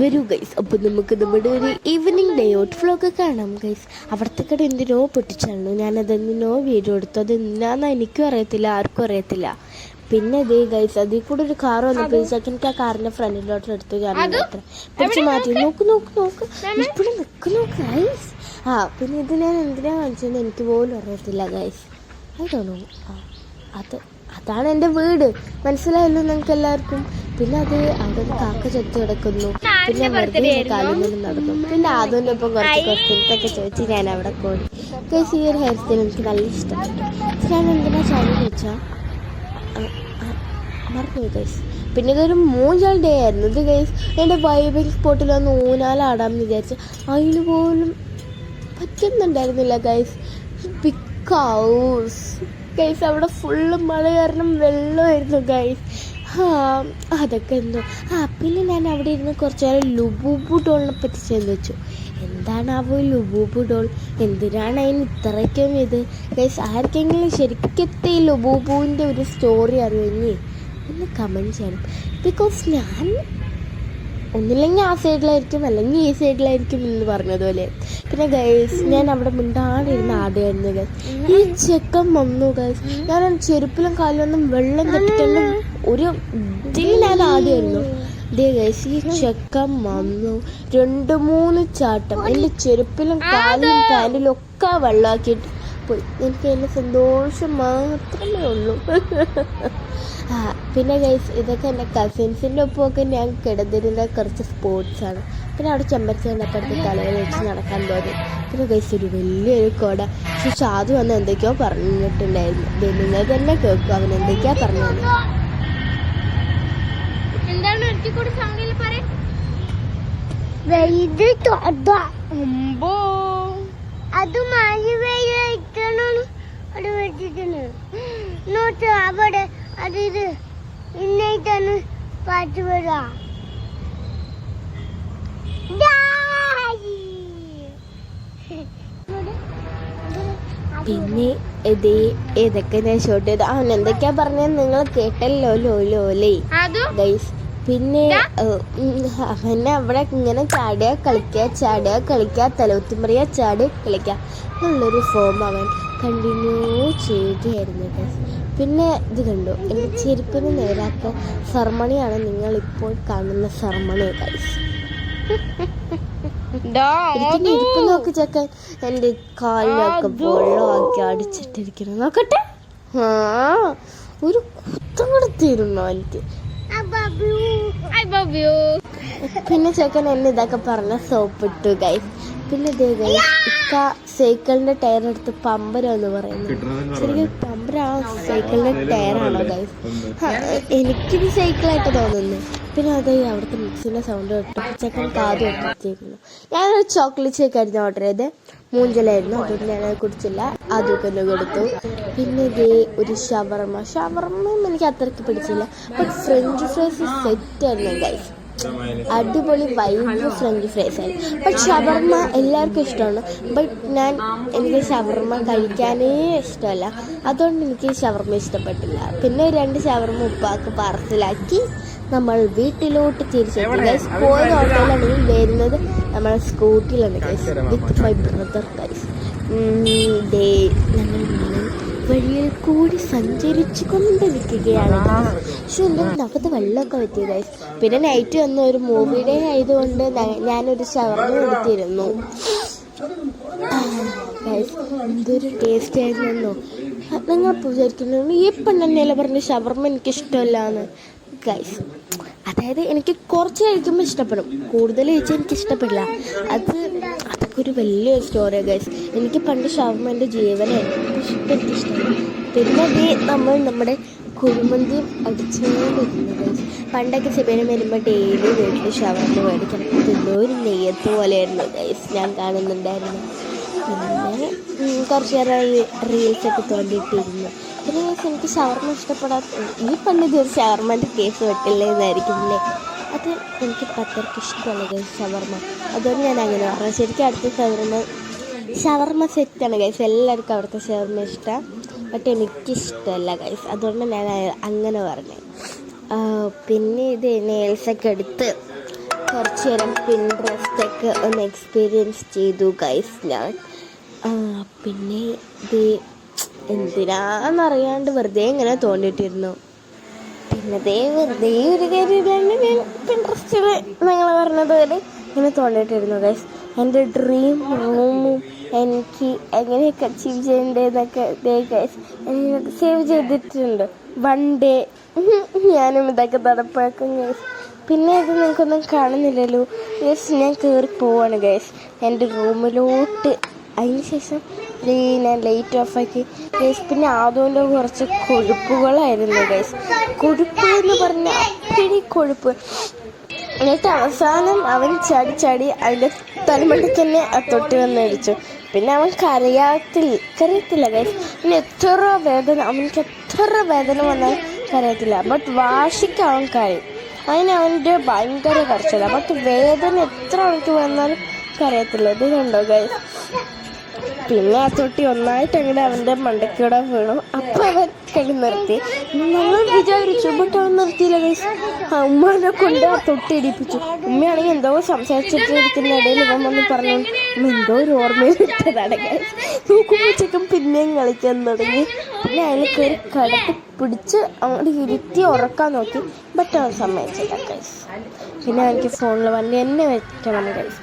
വരൂ ഗൈസ്. അപ്പോൾ നമുക്ക് നമ്മുടെ ഒരു ഈവനിങ് ഡേ ഔട്ട് വ്ളോഗ് കാണാം ഗൈസ്. അവിടുത്തെ കട എന്തിനോ പൊട്ടിച്ചാണല്ലോ, ഞാനതെന്തിനോ വീഡിയോ എടുത്തു. അത് എന്നാന്ന് എനിക്കും അറിയത്തില്ല, ആർക്കും അറിയത്തില്ല. പിന്നെ ഇതേ ഗൈസ്, അതിൽ കൂടെ ഒരു കാർ വന്നപ്പോഴേക്കും എനിക്ക് ആ കാറിൻ്റെ ഫ്രണ്ടിലോട്ട് എടുത്തു ഞാൻ പിടിച്ച് മാറ്റി. നോക്ക് നോക്ക് നോക്ക്, ഇപ്പോഴും നിൽക്കുന്നു ഗൈസ്. പിന്നെ ഇത് ഞാൻ എന്തിനാ കാണിച്ചതെന്ന് എനിക്ക് പോലും അറിയത്തില്ല ഗൈസ്. അതാണോ? അതാണ് എൻ്റെ വീട്, മനസ്സിലായല്ലോ നിങ്ങൾക്ക് എല്ലാവർക്കും. പിന്നെ അത് അവിടെ ഒരു കാക്ക ചത്തു കിടക്കുന്നു. പിന്നെ വെറുതെ കാലിൽ നടന്നു. പിന്നെ അതിൻ്റെ ഒപ്പം കുറച്ച് ക്വസ്റ്റ്യൻസൊക്കെ ചോദിച്ച് ഞാൻ അവിടെ പോയി ഗൈസ്. ഈ ഒരു ഹെയർ സ്റ്റൈൽ എനിക്ക് നല്ല ഇഷ്ടപ്പെട്ടു. ഞാൻ എന്തിനാ ചാനൽ വെച്ചാൽ മറന്നു ഗൈസ്. പിന്നെ ഇതൊരു മൂഞ്ചൽ ഡേ ആയിരുന്നു ഇത് ഗൈസ്. എൻ്റെ വൈബിങ് സ്പോട്ടിൽ വന്ന് ഊനാലാടാമെന്ന് വിചാരിച്ചു, അതിന് പോലും പറ്റുന്നുണ്ടായിരുന്നില്ല ഗൈസ്. ബിക്കോസ് ഗൈസ് അവിടെ ഫുള്ള് മഴ കാരണം വെള്ളമായിരുന്നു ഗൈസ്. അതൊക്കെ എന്തോ. പിന്നെ ഞാൻ അവിടെ ഇരുന്ന് കുറച്ച് നേരം ലുബൂബു ഡോളിനെ പറ്റി ചിന്തിച്ചു. എന്താണ് ആ ലുബൂബു ഡോൾ, എന്തിനാണ് അതിന് ഇത്രയ്ക്കും ഇത് ഗൈസ്? ആർക്കെങ്കിലും ശരിക്കത്തെ ഈ ലുബൂബുവിൻ്റെ ഒരു സ്റ്റോറി അറിയുമെങ്കിൽ ഒന്ന് കമൻറ്റ് ചെയ്യണം. ബിക്കോസ് ഞാൻ ഒന്നില്ലെങ്കിൽ ആ സൈഡിലായിരിക്കും അല്ലെങ്കിൽ ഈ സൈഡിലായിരിക്കും എന്ന് പറഞ്ഞതുപോലെ. പിന്നെ ഗൈസ് ഞാൻ അവിടെ മിണ്ടാണ്ടിരുന്ന് ആടുകയായിരുന്നു ഗൈസ്. ഈ ചെക്കൻ വന്നു ഗൈസ്. ഞാൻ ചെരുപ്പിലും കാലിലൊന്നും വെള്ളം കെട്ടിട്ടുണ്ട് ഒരു ഇതിൽ ഞാൻ ആടുകയായിരുന്നു. ഇതേ ഗൈസ്, ഈ ചെക്കൻ വന്നു 2-3 ചാട്ടം എൻ്റെ ചെരുപ്പിലും കാലിലും പാൻറ്റിലും ഒക്കെ വെള്ളമാക്കിയിട്ട് പോയി. എനിക്ക് അതിൻ്റെ സന്തോഷം മാത്രമേ ഉള്ളൂ. പിന്നെ ഗൈസ് ഇതൊക്കെ എൻ്റെ കസിൻസിൻ്റെ ഒപ്പമൊക്കെ ഞാൻ കിടന്നിരുന്ന കുറച്ച് സ്പോർട്സാണ്. പിന്നെ അവിടെ ചെമ്പരത്തിനൊക്കെ അടുത്ത് തലയിൽ വെച്ച് നടക്കാൻ തോന്നി. പിന്നെ ഗൈസ് ഒരു വലിയൊരു കുട. പക്ഷെ അത് വന്ന് എന്തൊക്കെയോ പറഞ്ഞിട്ടുണ്ടായിരുന്നു. നിങ്ങൾ തന്നെ കേൾക്കും അവൻ എന്തൊക്കെയാ പറഞ്ഞത്. അവിടെ അതിത് ഇന്നായിട്ടാണ് പാട്ട് വരാ. പിന്നെ ഇതൊക്കെ ഞാൻ ഷോട്ട് ചെയ്ത് അവൻ എന്തൊക്കെയാ പറഞ്ഞത് നിങ്ങൾ കേട്ടല്ലോ ലോലോലേ ഗൈസ്. പിന്നെ അവനെ അവിടെ ഇങ്ങനെ ചാടുക കളിക്കുക തലകുത്തിമറിയ ചാടുക കളിക്കുക എന്നുള്ളൊരു ഫോം അവൻ കണ്ടിന്യൂ ചെയ്യുകയായിരുന്നു ഗൈസ്. പിന്നെ ഇത് കണ്ടു, എൻ്റെ ചെരുപ്പിന് നേരാത്ത സെർമണിയാണ് നിങ്ങളിപ്പോൾ കാണുന്ന സെർമണി ഗൈസ്. ഇരിപ്പ് നോക്കി ചെക്കൻ എൻ്റെ കാലിലൊക്കെ വെള്ളമാക്കി അടിച്ചിട്ടിരിക്കണം. നോക്കട്ടെ, ഒരു കുത്തം കൊടുത്തിരുന്നോ എനിക്ക്. പിന്നെ ചെക്കൻ എന്നെ ഇതൊക്കെ പറഞ്ഞ സോപ്പിട്ടു ഗൈസ്. പിന്നെ ഇതേ ഗൈസ് ഇക്ക സൈക്കിളിൻ്റെ ടയർ എടുത്ത് പമ്പരമെന്ന് പറയുന്നു. ശരിക്കും പമ്പര ആ സൈക്കിളിൻ്റെ ടയറാണോ ഗൈസ്? എനിക്കിത് സൈക്കിളായിട്ട് തോന്നുന്നു. പിന്നെ അതേ അവിടുത്തെ മിക്സിൻ്റെ സൗണ്ട് കേട്ടു ചെക്കൻ കാത് വെച്ചിരിക്കുന്നു. ഞാനൊരു ചോക്ലേറ്റ് ഷേക്കായിരുന്നു ഓർഡർ ചെയ്ത്. മൂഞ്ചലായിരുന്നു, അതുകൊണ്ട് ഞാനത് കുടിച്ചില്ല. അതൊക്കെ ഒന്ന് കൊടുത്തു. പിന്നെ ഇതേ ഒരു ഷവർമ്മയും എനിക്ക് അത്രയ്ക്ക് പിടിച്ചില്ല. ബട്ട് ഫ്രഞ്ച് ഫ്രൈസ് സെറ്റായിരുന്നു ഗൈസ്. അടിപൊളി വൈബ് ഫ്രഞ്ച് ഫ്രൈസ് ആയിരുന്നു. ബട്ട് ഷവർമ്മ എല്ലാവർക്കും ഇഷ്ടമാണ്. ബട്ട് എനിക്ക് ഷവർമ്മ കഴിക്കാനേ ഇഷ്ടമല്ല, അതുകൊണ്ട് എനിക്ക് ഷവർമ്മ ഇഷ്ടപ്പെട്ടില്ല. പിന്നെ 2 ഷവർമ്മ ഉപ്പാക്ക് പാർസലാക്കി നമ്മൾ വീട്ടിലോട്ട് തിരിച്ചെത്തി ഗൈസ്. പോയത് ഓട്ടോയിലാണെങ്കിൽ വരുന്നത് നമ്മൾ സ്കൂട്ടിയിലാണ് guys, with my brother guys. ഞങ്ങൾ വഴിയിൽ കൂടി സഞ്ചരിച്ചു കൊണ്ടിരിക്കുകയാണ് ഗൈസ്. പക്ഷെ എൻ്റെ നഖത്ത് വെള്ളമൊക്കെ പറ്റി ഗൈസ്. പിന്നെ നൈറ്റ് വന്ന ഒരു മൂവി ഡേ ആയതുകൊണ്ട് ഞാനൊരു ഷവർമ്മ എടുത്തിരുന്നു ഗൈസ്. എന്തൊരു ടേസ്റ്റ് ആയിരുന്നോ. നിങ്ങൾ വിചാരിക്കുന്നു ഈ പെണ്ണെന്നല്ലേ പറഞ്ഞ ഷവർമ്മ എനിക്കിഷ്ടമല്ല എന്ന് ഗൈസ്. അതായത് എനിക്ക് കുറച്ച് കഴിക്കുമ്പോൾ ഇഷ്ടപ്പെടും, കൂടുതൽ കഴിച്ചാൽ എനിക്ക് ഇഷ്ടപ്പെടില്ല. അതൊക്കെ ഒരു വലിയൊരു സ്റ്റോറിയാണ് ഗൈസ്. എനിക്ക് പണ്ട് ഷവർമ്മ എൻ്റെ ജീവനായിരുന്നു, പക്ഷെ ഇപ്പം എനിക്കിഷ്ടമല്ല. പിന്നെ നമ്മുടെ കുഴിമന്തിയും അടിച്ചുകൊണ്ടിരുന്നു ഗൈസ്. പണ്ടൊക്കെ സിബേനെ വരുമ്പോൾ ഡെയിലി വീട്ടിൽ ഷവർമ്മ മേടിക്കണം. ഇതെന്തോ ഒരു നെയ്യത്ത് പോലെയായിരുന്നു ഗൈസ് ഞാൻ കാണുന്നുണ്ടായിരുന്നു. പിന്നെ കുറച്ച് നേരം റീൽസൊക്കെ തോണ്ടിയിട്ടിരുന്നു. പിന്നെ ഗൈസ് എനിക്ക് ഷവർമ്മ ഇഷ്ടപ്പെടാത്ത ഈ പണ്ട് ദിവസം ഷവർമ്മൻ്റെ കേസ് വെട്ടില്ലേ എന്നായിരിക്കുമല്ലേ. അത് എനിക്ക് പത്രക്ക് ഇഷ്ടമല്ല ഗൈസ് ഷവർമ്മ, അതുകൊണ്ട് ഞാൻ അങ്ങനെ പറഞ്ഞു. ശരിക്കും അടുത്ത ഷവർമ്മ സെറ്റാണ് ഗൈസ്. എല്ലാവർക്കും അവിടുത്തെ ഷവർമ്മ ഇഷ്ടമാണ്, ബട്ട് എനിക്കിഷ്ടമല്ല ഗൈസ്, അതുകൊണ്ട് ഞാൻ അങ്ങനെ പറഞ്ഞു. പിന്നെ ഇത് നെയിൽസൊക്കെ എടുത്ത് കുറച്ച് കുറച്ച് നേരം പിൻട്രസ്റ്റൊക്കെ ഒന്ന് എക്സ്പീരിയൻസ് ചെയ്തു ഗൈസ് ഞാൻ. പിന്നെ ഇത് എന്തിനാന്നറിയാണ്ട് വെറുതെ ഇങ്ങനെ തോന്നിയിട്ടിരുന്നു. പിന്നെ വെറുതെ ഒരു കാര്യമില്ലാണ്ട് ഞാൻ പിൻട്രസ്റ്റിൽ നിങ്ങൾ പറഞ്ഞത് പോലെ ഇങ്ങനെ തോന്നിയിട്ടിരുന്നു ഗൈസ്. എൻ്റെ ഡ്രീം റൂമും എനിക്ക് എങ്ങനെയൊക്കെ അച്ചീവ് ചെയ്യേണ്ടതെന്നൊക്കെ ഗൈസ് എനിക്ക് സേവ് ചെയ്തിട്ടുണ്ട്. വൺ ഡേ ഞാനും ഇതൊക്കെ നടപ്പാക്കും ഗൈസ്. പിന്നെ ഇത് നിങ്ങൾക്കൊന്നും കാണുന്നില്ലല്ലോ ഗൈസ്. ഞാൻ കയറി പോവാണ് ഗൈസ് എൻ്റെ റൂമിലോട്ട്. അതിന് ശേഷം ഞാൻ ലൈറ്റ് ഓഫാക്കി ഗൈസ്. പിന്നെ ആദ്യൻ്റെ കുറച്ച് കൊഴുപ്പുകളായിരുന്നു ഗൈസ്. കൊഴുപ്പ് എന്ന് പറഞ്ഞാൽ അപ്പടി കൊഴുപ്പ്. എന്നിട്ട് അവസാനം അവൻ ചാടി അതിൻ്റെ തലമുണ്ടിൽ തന്നെ ആ തൊട്ടി വന്ന് അടിച്ചു. പിന്നെ അവൻ കരയത്തില്ല ഗൈസ്. പിന്നെ അവനക്ക് എത്ര വേദന വന്നാൽ കരയത്തില്ല. ബട്ട് വാശിക്ക് അവൻ കരയും. അവൻ്റെ ഭയങ്കര കരച്ചില്ല. ബട്ട് വേദന എത്ര അവനക്ക് വന്നാലും കരയത്തില്ല. ഇത് കണ്ടോ ഗൈസ്. പിന്നെ ആ തൊട്ടി ഒന്നായിട്ട് അങ്ങനെ അവൻ്റെ മണ്ടയ്ക്കൂടെ വീണു. അപ്പം അവൻ കളി നിർത്തി. നമ്മൾ വിചാരിച്ചു ബട്ട് അവൻ നിർത്തിയില്ല ഗൈസ്. ഉമ്മാനെ കൊണ്ട് ആ തൊട്ടി ഇടിപ്പിച്ചു. ഉമ്മയാണെങ്കിൽ എന്തോ സംസാരിച്ചിട്ടിരിക്കുന്ന ഇടയിൽ ഇവൻ വന്ന് പറഞ്ഞു എന്തോ ഒരു ഓർമ്മയിൽ ഇട്ടതാണ് ഗൈസ്. നോക്കുമ്പോഴത്തേക്കും പിന്നെയും കളിക്കാൻ തുടങ്ങി. പിന്നെ അതിൽ കയറി കടത്തി പിടിച്ച് അങ്ങോട്ട് ഇരുത്തി ഉറക്കാൻ നോക്കി. ബട്ട് അവൻ സമ്മതിച്ചില്ല ഗൈസ്. പിന്നെ എനിക്ക് ഫോണിൽ വണ്ടി എന്നെ വെക്കണം ഗൈസ്.